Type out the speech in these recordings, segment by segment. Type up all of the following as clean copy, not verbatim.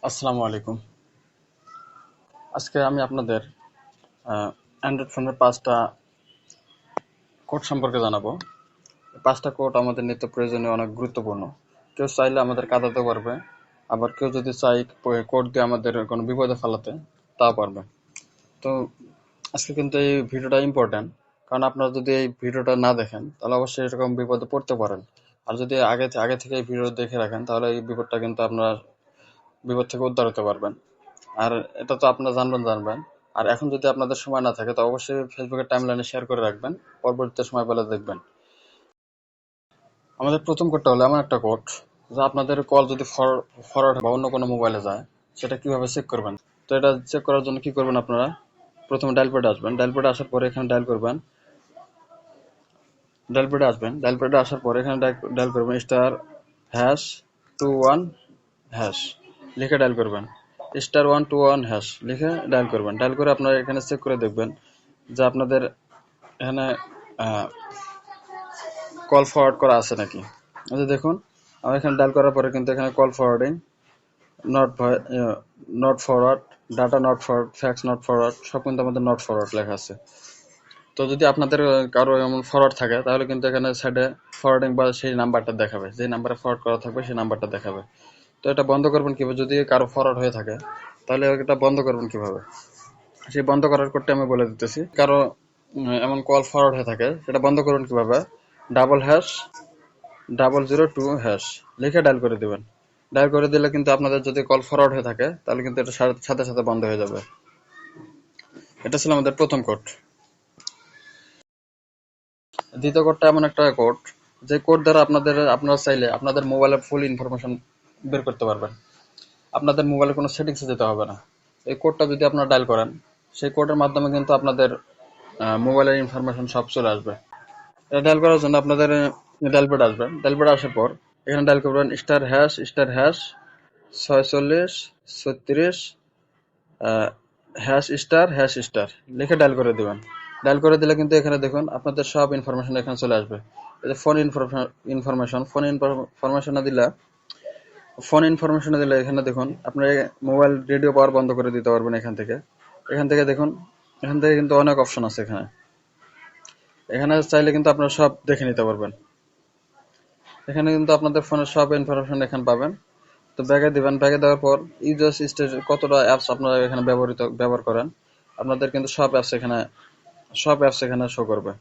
আসসালামু আলাইকুম। আজকে আমি আপনাদের অ্যান্ড্রয়েড ফোনের ৫টা কোড সম্পর্কে জানাবো। এই ৫টা কোড আমাদের নিত্য প্রয়োজনীয়, অনেক গুরুত্বপূর্ণ। কেউ চাইলে আমাদের কাঁদাতে পারবে, আবার কেউ যদি চাই কোড দিয়ে আমাদের কোনো বিপদে ফেলাতে, তাও পারবে। তো আজকে কিন্তু এই ভিডিওটা ইম্পর্ট্যান্ট, কারণ আপনারা যদি এই ভিডিওটা না দেখেন তাহলে অবশ্যই এরকম বিপদে পড়তে পারেন। আর যদি আগে থেকে এই ভিডিও দেখে রাখেন তাহলে এই বিপদটা কিন্তু আপনার বিপদ থেকে উদ্ধার হতে পারবেন। আর এটা তো আপনারা জানবেন। আর এখন যদি আপনাদের সময় না থাকে তো অবশ্যই ফেসবুকের টাইমলাইনে শেয়ার করে রাখবেন, পরবর্তীতে সময় পেলে দেখবেন। আমাদের প্রথম কোডটা হলো এমন একটা কোড যা আপনাদের কল যদি ফরওয়ার্ড বা অন্য কোনো মোবাইলে যায়, সেটা কিভাবে চেক করবেন। তো এটা চেক করার জন্য কি করবেন, আপনারা প্রথমে ডায়াল প্যাডে আসবেন। ডায়াল প্যাডে আসার পরে এখানে ডায়াল করবেন। ডায়াল প্যাডে আসার পরে এখানে ডায়াল করবেন *21# লিখে ডায়াল করবেন। *121# লিখে ডায়াল করবেন। ডায়াল করে আপনারা এখানে চেক করে দেখবেন যে আপনাদের এখানে কল ফরওয়ার্ড করা আছে নাকি। এই যে দেখুন, আমি এখানে ডায়াল করার পরে কিন্তু এখানে call forwarding, not forward, data not forward, fax not forward, সব কিন্তু আমাদের নট ফরওয়ার্ড লেখা আছে। তো যদি আপনাদের কারো এমন ফরওয়ার্ড থাকে তাহলে কিন্তু এখানে সাইডে ফরওয়ার্ডিং বা সেই নাম্বারটা দেখাবে, যে নাম্বারে ফরওয়ার্ড করা থাকবে সেই নাম্বারটা দেখাবে। তো এটা বন্ধ করবেন কিভাবে, যদি কারো ফরওয়ার্ড হয়ে থাকে তাহলে এটা বন্ধ করবেন কিভাবে, সেই বন্ধ করার কোডটা আমি বলে দিতেছি। কারো এমন কল ফরওয়ার্ড হয়ে থাকে সেটা বন্ধ করুন কিভাবে, #0002# লিখে ডায়াল করে দিবেন। ডায়াল করে দিলে কিন্তু আপনাদের যদি কল ফরওয়ার্ড হয়ে থাকে তাহলে কিন্তু এটা সাথে সাথে বন্ধ হয়ে যাবে। এটা ছিল আমাদের প্রথম কোড। দ্বিতীয় কোডটা এমন একটা কোড, যে কোড দ্বারা আপনারা চাইলে আপনাদের মোবাইলের ফুল ইনফরমেশন বের করতে পারবেন। আপনাদের মোবাইলে কোনো সেটিংসে যেতে হবে না। এই কোডটা যদি আপনারা ডায়াল করেন, সেই কোডের মাধ্যমে কিন্তু আপনাদের মোবাইলের ইনফরমেশন সব চলে আসবে। এটা ডায়াল করার জন্য আপনাদের ডায়াল প্যাড আসবেন। ডায়াল প্যাড আসার পর এখানে ডায়াল করবেন ****4636 #*# লিখে ডায়াল করে দিবেন। ডায়াল করে দিলে কিন্তু এখানে দেখুন আপনাদের সব ইনফরমেশন এখানে চলে আসবে। এই যে ফোন ইনফরমেশনে দিলে এখানে দেখুন আপনার মোবাইল রেডিও পাওয়ার বন্ধ করে দিতে পারবেন এখান থেকে দেখুন, এখান থেকে কিন্তু অনেক অপশন আছে। এখানে চাইলে কিন্তু আপনারা সব দেখে নিতে পারবেন। এখানে কিন্তু আপনাদের ফোনের সব ইনফরমেশন এখানে পাবেন। তো ব্যাগে দিবেন। ব্যাগে দেওয়ার পর ইউজার্স স্টেজ কতটা অ্যাপস আপনারা এখানে ব্যবহার করেন, আপনাদের কিন্তু সব অ্যাপস এখানে শো করবে।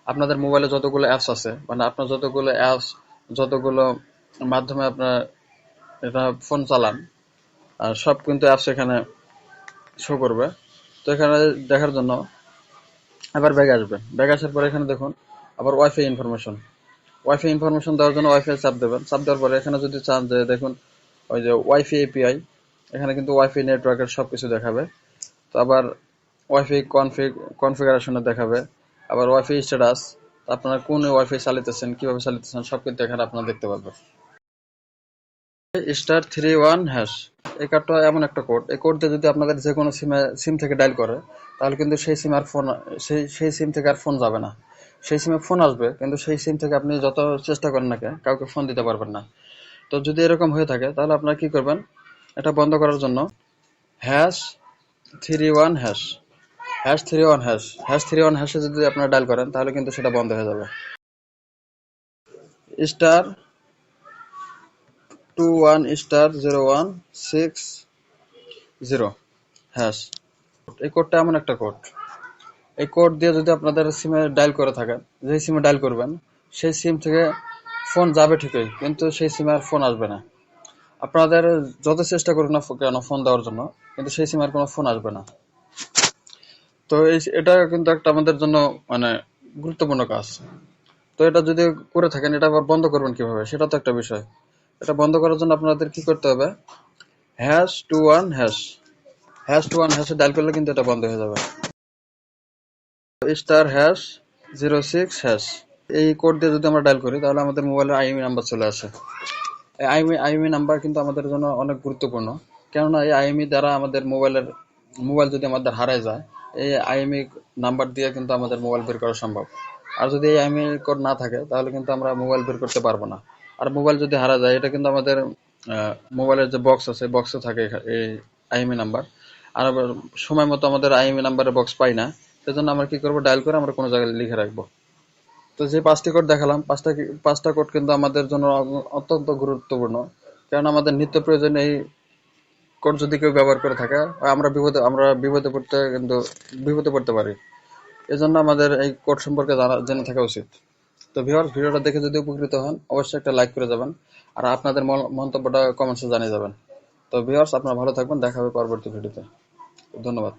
আপনাদের মোবাইলে যতগুলো অ্যাপস আছে, মানে আপনার যতগুলো মাধ্যমে আপনার এটা ফোন চালান, আর সব কিন্তু অ্যাপস এখানে শো করবে। তো এখানে দেখার জন্য আবার ব্যাগে আসবেন। ব্যাগে আসার পরে এখানে দেখুন আবার ওয়াইফাই ইনফরমেশন দেওয়ার জন্য ওয়াইফাই চাপ দেবেন। চাপ দেওয়ার পরে এখানে যদি চান যে দেখুন ওই যে ওয়াইফাই এপিআই, এখানে কিন্তু ওয়াইফাই নেটওয়ার্কের সবকিছু দেখাবে। তো আবার ওয়াইফাই কনফিগারেশনে দেখাবে। আবার ওয়াইফাই স্ট্যাটাস, আপনারা কোন ওয়াইফাই চালাতেছেন, কিভাবে চালাতেছেন সব কিন্তু এখানে আপনারা দেখতে পারবেন। *31# এই কোডটা এমন একটা কোড, এই কোড দিয়ে যদি আপনাদের যে কোনো সিম থেকে ডায়াল করে তাহলে কিন্তু সেই সিম থেকে আর ফোন যাবে না। সেই সিমে ফোন আসবে কিন্তু সেই সিম থেকে আপনি যত চেষ্টা করেন না কেন কাউকে ফোন দিতে পারবেন না। তো যদি এরকম হয়ে থাকে তাহলে আপনারা কি করবেন, এটা বন্ধ করার জন্য #31# #31# যদি আপনারা ডায়াল করেন তাহলে কিন্তু সেটা বন্ধ হয়ে যাবে। *21*0160# এই কোডটা এমন একটা কোড, এই কোড দিয়ে যদি আপনাদের সিমে ডায়াল করে থাকেন, যেই সিমে ডায়াল করবেন সেই সিম থেকে ফোন যাবে ঠিকই, কিন্তু সেই সিমে আর ফোন আসবে না। আপনাদের যত চেষ্টা করুন না কেন ফোন দেওয়ার জন্য, কিন্তু সেই সিমে আর কোনো ফোন আসবে না। তো এটা কিন্তু একটা আমাদের জন্য মানে গুরুত্বপূর্ণ কাজ। তো এটা যদি করে থাকেন, এটা আবার বন্ধ করবেন কিভাবে সেটা তো একটা বিষয়। এটা বন্ধ করার জন্য আপনাদের কি করতে হবে, #21# ডায়াল করলে কিন্তু এটা বন্ধ হয়ে যাবে। *#06# এই কোড দিয়ে যদি আমরা ডায়াল করি তাহলে আমাদের মোবাইলে আইএমই নাম্বার চলে আসে। এই আইএমই নাম্বার কিন্তু আমাদের জন্য অনেক গুরুত্বপূর্ণ, কেননা এই আইএমই দ্বারা আমাদের মোবাইল যদি আমাদের হারায় যায়, এই আইএমই নাম্বার দিয়ে কিন্তু আমাদের মোবাইল বের করা সম্ভব। আর যদি এই আইএমই কোড না থাকে তাহলে কিন্তু আমরা মোবাইল বের করতে পারবো না। আর মোবাইল যদি হারা যায় এটা কিন্তু আমাদের মোবাইলের যে বক্স আছে বক্সে থাকে এই আইএমই নাম্বার। আর আবার সময় মতো আমাদের আইএমই নাম্বারের বক্স পাই না, সেজন্য আমরা কি করব, ডায়াল করে আমরা কোনো জায়গায় লিখে রাখবো। তো যে 5টি কোড দেখালাম, 5টা কোড কিন্তু আমাদের জন্য অত্যন্ত গুরুত্বপূর্ণ। কারণ আমাদের নিত্য প্রয়োজনে এই কোড যদি কেউ ব্যবহার করে থাকে, আমরা বিপদে পড়তে পারি। এজন্য আমাদের এই কোড সম্পর্কে জেনে থাকা উচিত। তো ভিউয়ার্স, ভিডিওটা দেখে যদি উপকৃত হন অবশ্যই একটা লাইক করে যাবেন, আর আপনাদের মন্তব্যটা কমেন্টসে জানিয়ে যাবেন। তো ভিউয়ার্স, আপনারা ভালো থাকবেন, দেখা হবে পরবর্তী ভিডিওতে। ধন্যবাদ।